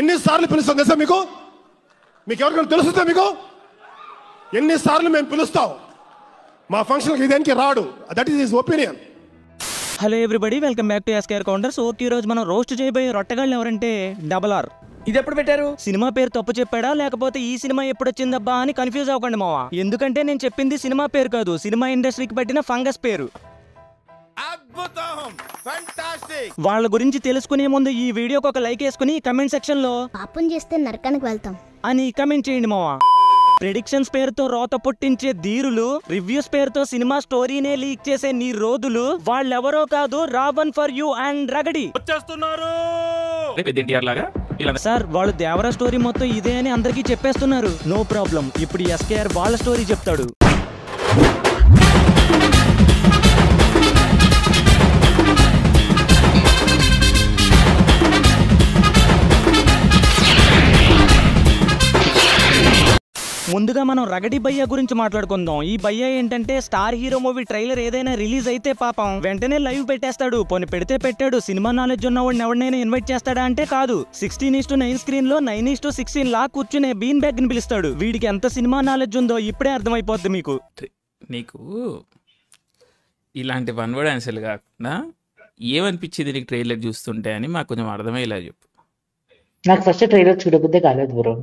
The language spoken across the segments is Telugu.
ఎన్నిసార్లు పిలుస్తాం తెలుసా మీకు? మీకు ఎవరికైనా తెలుస్తుందా? మీకు ఎన్నిసార్లు మేము పిలుస్తాం? మా ఫంక్షన్కి ఇదేనికి రాడు. That is his opinion. Hello everybody, welcome back to SKR counters. Okay, ఈరోజు మనం రోస్ట్ చేయబోయే రొట్టెగాళ్ళు ఎవరంటే RRR. ఇది ఎప్పుడు పెట్టారు? సినిమా పేరు తప్పు చెప్పాడా లేకపోతే ఈ సినిమా ఎప్పుడు వచ్చిందబ్బా అని కన్ఫ్యూజ్ అవ్వకండి మావా. ఎందుకంటే నేను చెప్పింది సినిమా పేరు కాదు, సినిమా ఇండస్ట్రీకి పట్టిన ఫంగస్ పేరు. వాళ్ళ గురించి తెలుసుకునే ముందు ఈ వీడియోకి ఒక లైక్ వేసుకుని కమెంట్ సెక్షన్ లో పాపం చేస్తే నరకానికి వెళ్తాం అని కమెంట్ చేయండి మావా. ప్రెడిక్షన్స్ పేరుతో రోత పుట్టించే ధీరులు, రివ్యూస్ పేరుతో సినిమా స్టోరీనే లీక్ చేసే నీ రోదులు, వాళ్ళెవరో కాదు రావణ్ ఫర్ యూ అండ్ రగడి వచ్చేస్తున్నారు. సార్, వాళ్ళు దేవరా స్టోరీ మొత్తం ఇదే అని అందరికీ చెప్పేస్తున్నారు. నో ప్రాబ్లం, ఇప్పుడు ఎస్కేఆర్ వాళ్ళ స్టోరీ చెప్తాడు. ముందుగా మనం రగడి భయ్య గురించి మాట్లాడుకుందాం. ఈ భయ్య ఏంటంటే స్టార్ హీరో మూవీ ట్రైలర్ ఏదైనా రిలీజ్ అయితే పాపం వెంటనే లైవ్ పెట్టేస్తాడు. పోనీ పెడితే పెట్టాడు, సినిమా నాలెడ్జ్ ఉన్నవాడిని ఎవరినైనా ఇన్వైట్ చేస్తాడా అంటే కాదు. 16:9 స్క్రీన్ లో 9:16 లా కూర్చునే బీన్ బ్యాగ్ ని పిలుస్తాడు. వీడికి ఎంత సినిమా నాలెడ్జ్ ఉందో ఇప్పుడే అర్థమైపోద్ది మీకు. నీకు ఇలాంటి వన్ వర్డ్ ఆన్సర్లు కాకుండా ఏమనిపించింది నీకు ట్రైలర్ చూస్తుంటే అని మాకు కొంచెం అర్థమయ్యేలా చెప్పు. నాకు ఫస్ట్ ట్రైలర్ చూడబుద్దే కాలేదు బ్రో.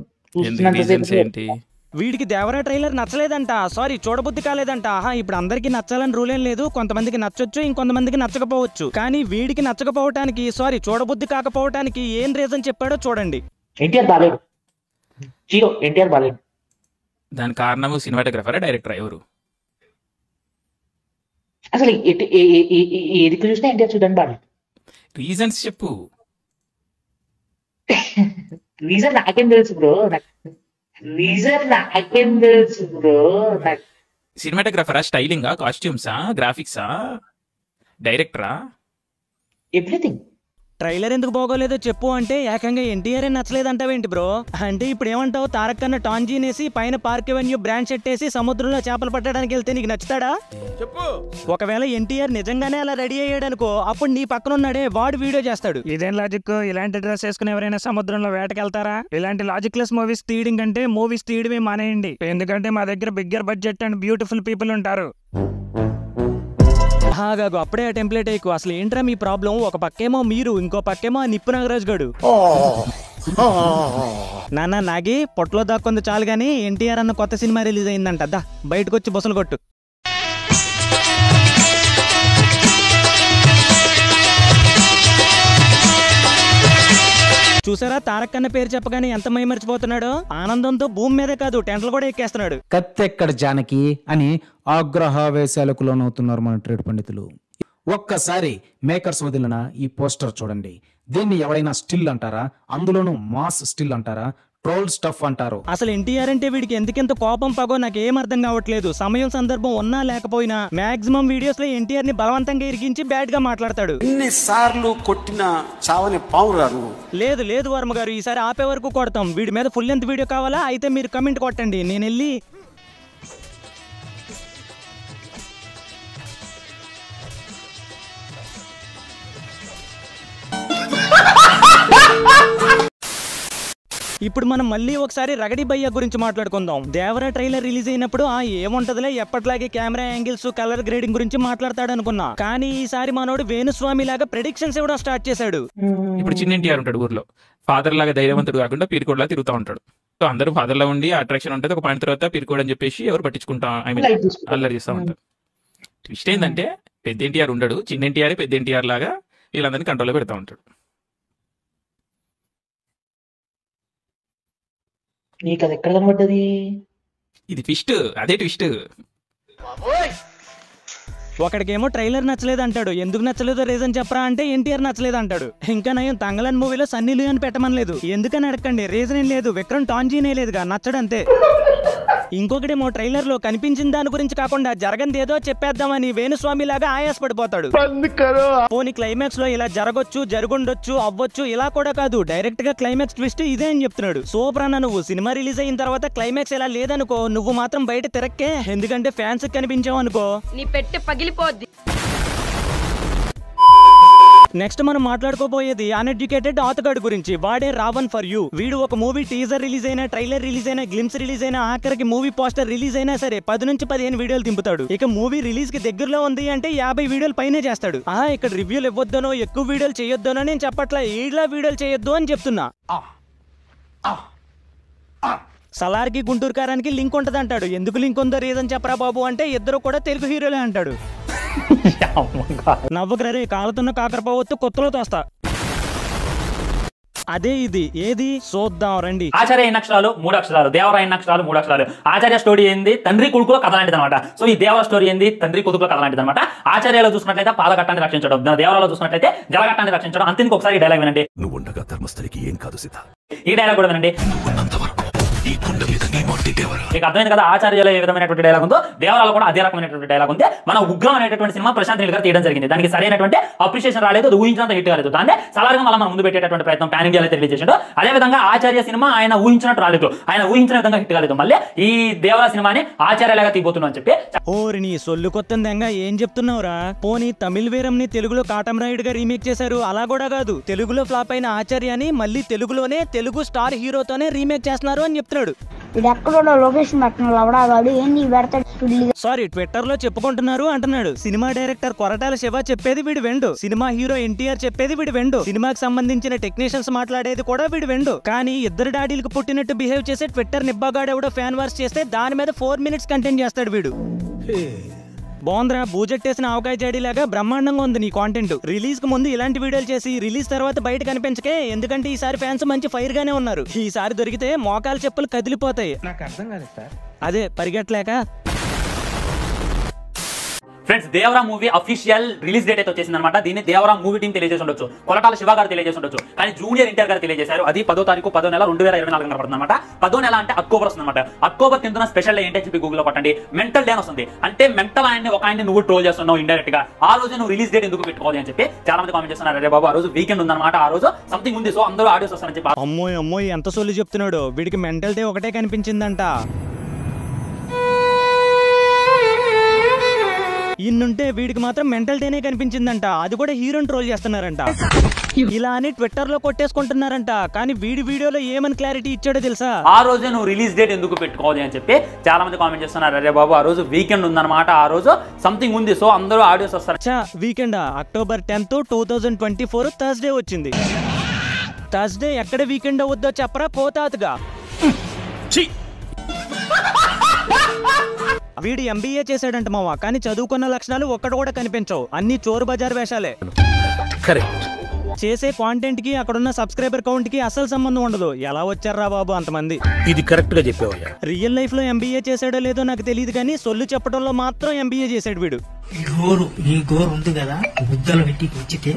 ఏంటి? వీడికి దేవరా ట్రైలర్ నచ్చలేదంట, సారీ చూడబుద్ధి కాలేదంట. ఇప్పుడు అందరికి నచ్చాలని రూల్ ఏం లేదు, కొంతమందికి నచ్చొచ్చు, ఇంకొంతమందికి నచ్చకపోవచ్చు. కానీ వీడికి నచ్చకపోవటానికి, సారీ చూడబుద్ధి కాకపోవటానికి ఏం రీజన్ చెప్పాడో చూడండి. ఎన్టీఆర్ బాలేడు, జీరో. ఎన్టీఆర్ బాలేడు. దాని కారణము సినిమాటోగ్రాఫరా, డైరెక్టర్ ఎవరు? అసలు ఏదికి చూసినా ఎన్టీఆర్ చూడండి బాలేడు. రీజన్స్ చెప్పు. రీజన్ నాకేం తెలుసు బ్రో, సినిమాటోగ్రాఫరా, స్టైలింగా, కాస్ట్యూమ్సా, గ్రాఫిక్సా, డైరెక్టరా? ఎవ్రీథింగ్. ట్రైలర్ ఎందుకు బాగోలేదో చెప్పు అంటే ఏకంగా ఎన్టీఆర్ నచ్చలేదంటావేంటి బ్రో? అంటే ఇప్పుడు ఏమంటావు? తారక్ కన్నా టాంజీనేసి పైన పార్క్ అవెన్యూ బ్రాండ్ సెట్ వేసి సముద్రంలో చేపలు పట్టడానికి వెళ్తే నీకు నచ్చుతాడా? చెప్పు. ఒకవేళ ఎన్టీఆర్ నిజంగానే అలా రెడీ అయ్యాడనుకో, అప్పుడు నీ పక్కన ఉన్నాడే వాడు వీడియో చేస్తాడు. ఇదేం లాజిక్? ఇలాంటి డ్రెస్ వేసుకుని ఎవరైనా సముద్రంలో వేటకెళ్తారా? ఇలాంటి లాజిక్ లెస్ మూవీస్ తీయడం కంటే మూవీస్ తీయడమే మానేయండి. ఎందుకంటే మా దగ్గర bigger budget and beautiful people ఉంటారు. హాగాగు అప్పుడే ఆ టెంప్లెట్ అయ్యకు. అసలు ఏంట్రా మీ ప్రాబ్లం? ఒక పక్కేమో మీరు, ఇంకో పక్కేమో నిప్పు నాగరాజు గడు. నాన్న నాగి పొట్టలో దాక్కుంది చాలు గానీ ఎన్టీఆర్ అన్న కొత్త సినిమా రిలీజ్ అయిందంట. దా బయటకు వచ్చి బొసలు కొట్టు. చూసారా, తారక్ అన్న పేరు చెప్పగానే ఎంత మైమర్చిపోతున్నాడో. ఆనందంతో భూమి మీదే కాదు టెంట్లు కూడా ఎక్కేస్తున్నాడు. కత్తెక్కడ జానకి అని ఆగ్రహావేశాలకు లోనవుతున్నారు మన ట్రేడ్ పండితులు. ఒక్కసారి మేకర్స్ వదిలిన ఈ పోస్టర్ చూడండి. దీన్ని ఎవరైనా స్టిల్ అంటారా? అందులోనూ మాస్ స్టిల్ అంటారా? ట్రోల్ స్టఫ్ అంటారు. అసలు ఎన్టీఆర్ అంటే వీడికి ఎందుకెంత కోపం పగో నాకు ఏం అర్థం కావట్లేదు. సమయం సందర్భం ఉన్నా లేకపోయినా మాక్సిమం వీడియోస్ లో ఎన్టీఆర్ ని బలవంతంగా ఇరిగించి బ్యాడ్ గా మాట్లాడతాడు. ఎన్నిసార్లు కొట్టిన చావని పావురారు. లేదు లేదు వర్మ గారు, ఈసారి ఆపే వరకు కొడతాం. వీడి మీద ఫుల్ లెంత్ వీడియో కావాలా? అయితే మీరు కమెంట్ కొట్టండి, నేను వెళ్ళి ఇప్పుడు మనం మళ్ళీ ఒకసారి రగడి భయ్య గురించి మాట్లాడుకుందాం. దేవరా ట్రైలర్ రిలీజ్ అయినప్పుడు ఏముంటదిలే ఎప్పటిలాగే కెమెరా యాంగిల్స్, కలర్ గ్రేడింగ్ గురించి మాట్లాడతాడు అనుకున్నా. కానీ ఈసారి మనోడు వేణుస్వామి లాగా ప్రెడిక్షన్స్ ఇవ్వడం స్టార్ట్ చేశాడు. ఇప్పుడు చిన్న ఎన్టీఆర్ ఉంటాడు ఊర్లో, ఫాదర్ లాగా ధైర్యవంతుడు కాకుండా పీరుకోడ్లా తిరుగుతూ ఉంటాడు. సో అందరూ ఫాదర్ లా ఉండి అట్రాక్షన్ ఉంటుంది. ఒక పాయింట్ తర్వాత పీరుకోడ్ అని చెప్పేసి ఎవరు పట్టించుకుంటా, అల్లరి చేస్తూ ఉంటారు. ట్విస్ట్ ఏంటంటే పెద్ద ఎన్టీఆర్ ఉండడు, చిన్న ఎన్టీఆర్ పెద్ద ఎన్టీఆర్ లాగా వీళ్ళందరినీ కంట్రోల్లో పెడతా ఉంటాడు. నీకు అది ఎక్కడ కనబడ్డది? ఇది ట్విస్ట్, అదే ట్విస్ట్. ఒకడికేమో ట్రైలర్ నచ్చలేదు అంటాడు. ఎందుకు నచ్చలేదో రీజన్ చెప్పరా అంటే ఎన్టీఆర్ నచ్చలేదు అంటాడు. ఇంకా నయం తంగలన్ మూవీలో సన్నీ లియోన్ పెట్టమనలేదు. ఎందుకని అడగండి, రీజన్ ఏం లేదు, విక్రమ్ టాంజీనే లేదుగా, నచ్చడంతే. ఇంకొకటేమో ట్రైలర్ లో కనిపించిన దాని గురించి కాకుండా జరగంది ఏదో చెప్పేద్దామని వేణుస్వామి లాగా ఆయాసపడిపోతాడు. పోనీ క్లైమాక్స్ లో ఇలా జరగొచ్చు, జరుగుండొచ్చు, అవ్వచ్చు, ఇలా కూడా కాదు, డైరెక్ట్ గా క్లైమాక్స్ ట్విస్ట్ ఇదే అని చెప్తున్నాడు. సూపర్ అన్న, నువ్వు సినిమా రిలీజ్ అయిన తర్వాత క్లైమాక్స్ ఇలా లేదనుకో, నువ్వు మాత్రం బయట తిరక్కే. ఎందుకంటే ఫ్యాన్స్ కనిపించావు అనుకో నీ పెట్టె పగిలిపోద్ది. నెక్స్ట్ మనం మాట్లాడుకోబోయేది అన్ఎడ్యుకేటెడ్ ఆతగాడు గురించి. వాడే రావణ్ ఫర్ యూ. వీడు ఒక మూవీ టీజర్ రిలీజ్ అయినా, ట్రైలర్ రిలీజ్ అయినా, గ్లిమ్స్ రిలీజ్ అయినా, ఆఖరికి మూవీ పోస్టర్ రిలీజ్ అయినా సరే 10 నుంచి 15 వీడియోలు దింపుతాడు. ఇక మూవీ రిలీజ్ కి దగ్గరలో ఉంది అంటే 50 వీడియోలు పైనే చేస్తాడు. ఇక్కడ రివ్యూలు ఇవ్వద్దనో ఎక్కువ వీడియోలు చేయొద్దనో నేను చెప్పట్లా, ఈడ్లా వీడియోలు చేయొద్దు అని చెప్తున్నా. సలార్కి గుంటూరు కారానికి లింక్ ఉంటది అంటాడు. ఎందుకు లింక్ ఉందో రీజన్ చెప్పరా బాబు అంటే ఇద్దరు కూడా తెలుగు హీరోలే అంటాడు. నవ్వకరే కాలుతున్న కాకరపోవత్తు కొత్తలో తోస్తా. అదే ఇది ఏది చూద్దాం రండి. ఆచార్య ఎన్ని అక్షరాలు? 3 అక్షరాలు. దేవరా ఎన్ని అక్షరాలు? 3 అక్షరాలు. ఆచార్య స్టోరీ ఏంది? తండ్రి కొడుకుల కథ లాంటిది అనమాట. సో ఈ దేవర స్టోరీ ఏంది? తండ్రి కొడుకుల కథ లాంటిది అనమాట. ఆచార్యలో చూసినట్లయితే పాదఘట్టాన్ని రక్షించడం, దేవరాలో చూసినట్లయితే జలఘట్టాన్ని రక్షించడం. అంతేందుకు ఒకసారి డైలాగ్ వినండి. నువ్వు ఉండగా ధర్మస్థలికి ఏం కాదు సీత. ఈ డైలాగ్ కూడా వినండి. మీకు అర్థమైంది కదా ఆచార్యలో ఏ విధమైనటువంటి డైలాగ్ ఉందో దేవరాలో కూడా అదే రకమైనటువంటి డైలాగ్ ఉంది. మన ఉగ్రం అనేటువంటి సినిమా ప్రశాంత్ నీల్ గారు తీయడం జరిగింది. దానికి సరైనటువంటి అప్రిషియేషన్ రాలేదు, అది ఊహించినంత హిట్ కాలేదు. దాన్ని సలార్గా మనం ముందు పెట్టేటటువంటి ప్రయత్నం పాన్ ఇండియాలో రిలీజ్ చేసాడు. అదే విధంగా ఆచార్య సినిమా ఆయన ఊహించినట్టు రాలేదు, ఆయన ఊహించిన విధంగా హిట్ కాలేదు. మళ్ళీ ఈ దేవరా సినిమాని ఆచార్యలాగా తీయబోతున్నా అని చెప్పి ఓరి నీ సొల్లు కొత్తంగా ఏం చెప్తున్నావురా? పోనీ తమిళ్ వీరంని తెలుగులో కాటమరాయుడు గా రీమేక్ చేశారు, అలా కూడా కాదు తెలుగులో ఫ్లాప్ అయిన ఆచార్యని మళ్ళీ తెలుగులోనే తెలుగు స్టార్ హీరోతోనే రీమేక్ చేస్తున్నారు అని చెప్తున్నాడు. సారీ ట్విట్టర్ లో చెప్పుకుంటున్నారు అంటున్నాడు. సినిమా డైరెక్టర్ కొరటాల శివ చెప్పేది వీడు వెండు, సినిమా హీరో ఎన్టీఆర్ చెప్పేది వీడు వెండు, సినిమాకి సంబంధించిన టెక్నీషియన్స్ మాట్లాడేది కూడా వీడు వెండు. కానీ ఇద్దరు డాడీలకు పుట్టినట్టు బిహేవ్ చేసే ట్విట్టర్ నిబ్బాగాడు ఎవడో ఫ్యాన్ వార్స్ చేస్తే దాని మీద 4 minutes కంటెంట్ చేస్తాడు వీడు. బాగుందిరా, బూజెట్టేసిన ఆవకాయ జాడీలాగా బ్రహ్మాండంగా ఉంది నీ కాంటెంట్. రిలీజ్ కు ముందు ఇలాంటి వీడియోలు చేసి రిలీజ్ తర్వాత బయట కనిపించకే, ఎందుకంటే ఈసారి ఫ్యాన్స్ మంచి ఫైర్ గానే ఉన్నారు. ఈసారి దొరికితే మోకాలు చెప్పులు కదిలిపోతాయి. నాకు అర్థం కాలేదు సార్. అదే పరిగెట్టలేక. Friends Devara movie official release date అయితే వచ్చేసింది అనమాట. దీన్ని దేవరా మూవీ టీం తెలియజేసి ఉండొచ్చు, కొరటాల శివ గారు తెలియజేసి ఉండొచ్చు, కానీ జూనియర్ ఎన్టీఆర్ గారు తెలియజేశారు. అది 10వ తారీఖు 10వ నెల 2024 కనపడుతుంది అనమాట. 10వ నెల అంటే అక్టోబర్ వస్తుంది అనమాట. అక్టోబర్ 10న స్పెషల్ డే ఏంటని చెప్పి గూగుల్లో కొట్టండి, మెంటల్ డే వస్తుంది. అంటే మెంటల్ ఒక ఆయన్ని నువ్వు ట్రోల్ చేస్తున్నావు ఇండైరెక్ట్ గా, ఆ రోజు నువ్వు రిలీజ్ డేట్ ఎందుకు పెట్టుకోవాలి అని చెప్పి చాలా మంది కామెంట్ చేస్తున్నారు. అరే బాబు ఆ రోజు వీకెండ్ ఉందన్నమాట, ఆ రోజు సంథింగ్ ఉంది, సో అందరూ ఆడియోస్ వస్తారని చెప్పి. అమ్మోయ్ ఎంత సొల్లు చెప్తున్నాడు, వీడికి మెంటల్ డే ఒకటే కనిపించిందంట. ఇన్నుంటే వీడికి మాత్రం మెంటల్ డేనే కనిపించిందంట, అది కూడా హీరోని ట్రోల్ చేస్తున్నారంట. ఇలా అని ట్విట్టర్ లో కొట్టేసుకుంటున్నారంట. కానీ వీడి వీడియోలో ఏమని క్లారిటీ ఇచ్చాడో తెలుసా? ఆ రోజే నువ్వు రిలీజ్ డేట్ ఎందుకు పెట్టుకోవాలి అని చెప్పి చాలా మంది కామెంట్ చేస్తున్నారు. అరే బాబు ఆ రోజు వీకెండ్ ఉందన్నమాట, ఆ రోజు సంథింగ్ ఉంది, సో అందరూ ఆడియోస్ వస్తారు. వీకెండా? అక్టోబర్ 10th 2024 థర్స్డే వచ్చింది. థర్స్డే ఎక్కడ వీకెండ్ అవుద్దో చెప్పరా కోతాతుగా. వీడు MBA చేశాడంట మావా, కానీ చదువుకున్న లక్షణాలు ఒక్కడు కూడా కనిపించవు, అన్ని చోరు బజార్ వేషాలే. చేసే కాంటెంట్ కి అక్కడున్న సబ్స్క్రైబర్ కౌంట్ కి అసలు సంబంధం ఉండదు. ఎలా వచ్చారా బాబు అంతమంది? ఇది కరెక్ట్ గా చెప్పావయ్యా. రియల్ లైఫ్ లో MBA చేశాడో లేదో నాకు తెలియదు, కానీ సొల్లు చెప్పడంలో మాత్రం MBA చేశాడు వీడు. ఈ గోరు ఉంది కదా, బుద్ధలు పెట్టి కూర్చితే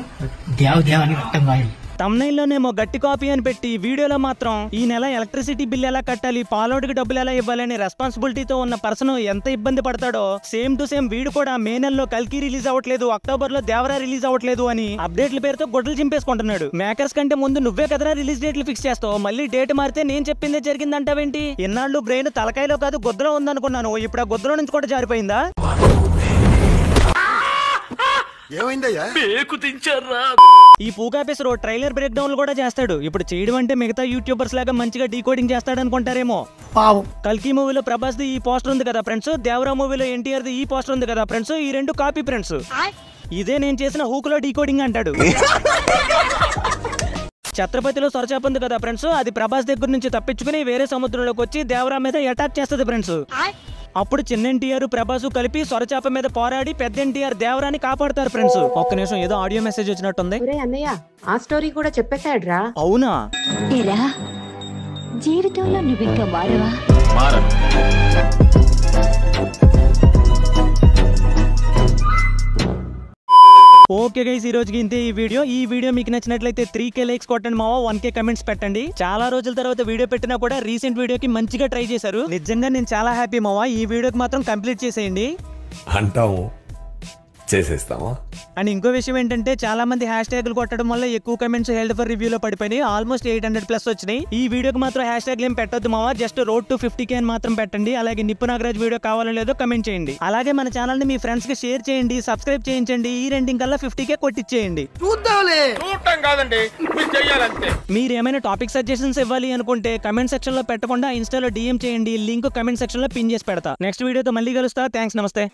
దేవదేవని రక్తం కాయలు. తమ్నైల్లోనేమో గట్టి కాపీ అని పెట్టి వీడియోలో మాత్రం ఈ నెల ఎలక్ట్రిసిటీ బిల్ ఎలా కట్టాలి, పాలోడ్కి డబ్బులు ఎలా ఇవ్వాలని రెస్పాన్సిబిలిటీతో ఉన్న పర్సన్ ఎంత ఇబ్బంది పడతాడో సేమ్ టు సేమ్ వీడు కూడా మే నెలలో కల్కి రిలీజ్ అవ్వట్లేదు, అక్టోబర్ లో దేవరా రిలీజ్ అవ్వట్లేదు అని అప్డేట్ల పేరుతో గొడ్డలు చింపేసుకుంటున్నాడు. మేకర్స్ కంటే ముందు నువ్వే కదరా రిలీజ్ డేట్లు ఫిక్స్ చేస్తావు, మళ్ళీ డేట్ మారితే నేను చెప్పిందే జరిగిందంటావేంటి? ఇన్నాళ్ళు బ్రెయిన్ తలకాయలో కాదు గొద్దలో ఉందనుకున్నాను, ఇప్పుడు ఆ గొద్దలో నుంచి కూడా జారిపోయిందా? ఈ పూకాపేసరు ట్రైలర్ బ్రేక్ డౌన్ కూడా చేస్తాడు. ఇప్పుడు చేయడం అంటే మిగతా యూట్యూబర్స్ లాగా మంచిగా డీకోడింగ్ చేస్తాడు అనుకుంటారేమో. కల్కి మూవీలో ప్రభాస్ ది ఈ పోస్టర్ ఉంది కదా ఫ్రెండ్స్, దేవరా మూవీలో ఎన్టీఆర్ ది ఈ పోస్టర్ ఉంది కదా ఫ్రెండ్స్, ఈ రెండు కాపీ ఫ్రెండ్స్. ఇదే నేను చేసిన హూకులో డీకోడింగ్ అంటాడు. ఛత్రపతిలో సొరచాప ఉంది కదా ఫ్రెండ్స్, అది ప్రభాస్ దగ్గర నుంచి తప్పించుకుని వేరే సముద్రంలోకి వచ్చి దేవరా మీద అటాక్ చేస్తుంది ఫ్రెండ్స్. అప్పుడు చిన్న ఎన్టీఆర్ ప్రభాసు కలిపి సొరచాప మీద పోరాడి పెద్ద ఎన్టీఆర్ దేవరాని కాపాడతారు ఫ్రెండ్స్. ఒక్క నిమిషం, ఏదో ఆడియో మెసేజ్ వచ్చినట్టుంది. అన్నయ్య ఆ స్టోరీ కూడా చెప్పేశాడ్రా. అవునా? జీవితంలో నువ్వు ఇంకా మారవా? ఓకే గైస్, ఈ రోజుకి ఇంతే ఈ వీడియో మీకు నచ్చినట్లయితే 3K లైక్స్ కొట్టండి మావా, 1K కమెంట్స్ పెట్టండి. చాలా రోజుల తర్వాత వీడియో పెట్టినా కూడా రీసెంట్ వీడియోకి మంచిగా ట్రై చేశారు. నిజంగా నేను చాలా హ్యాపీ మావా. ఈ వీడియోకి మాత్రం కంప్లీట్ చేసేయండి అంటావు చేసేస్తావా? అండ్ ఇంకో విషయం ఏంటంటే చాలా మంది హ్యాష్ ట్యాగ్లు కొట్టడం వల్ల ఎక్కువ కమెంట్స్ హెల్డ్ ఫర్ రివ్యూలో పడిపోయి ఆల్మోస్ట్ 800+ వచ్చినాయి. ఈ వీడియోకి మాత్రం హ్యాష్ ట్యాగ్ ఏం పెట్టొద్దు మావా, జస్ట్ రోడ్ టు 50K అని మాత్రం పెట్టండి. అలాగే నిప్పు నాగరాజ్ వీడియో కావాలో లేదో కమెంట్ చేయండి. అలాగే మన ఛానల్ ని మీ ఫ్రెండ్స్ కి షేర్ చేయండి, సబ్స్క్రైబ్ చేయించండి. ఈ రెండింగ్ కల్లా 50K కొట్టించేయండి. చూడటం కాదండి, మీరు చెయ్యాలంతే. మీరు ఏమైనా టాపిక్ సజెషన్స్ ఇవ్వాలి అనుకుంటే కమెంట్ సెక్షన్ లో పెట్టకుండా ఇన్స్టాలో DM చేయండి. లింక్ కమెంట్ సెక్షన్ లో పిన్ చేసి పెడతా. నెక్స్ట్ వీడియోతో మళ్ళీ కలుస్తా. థ్యాంక్స్, నమస్తే.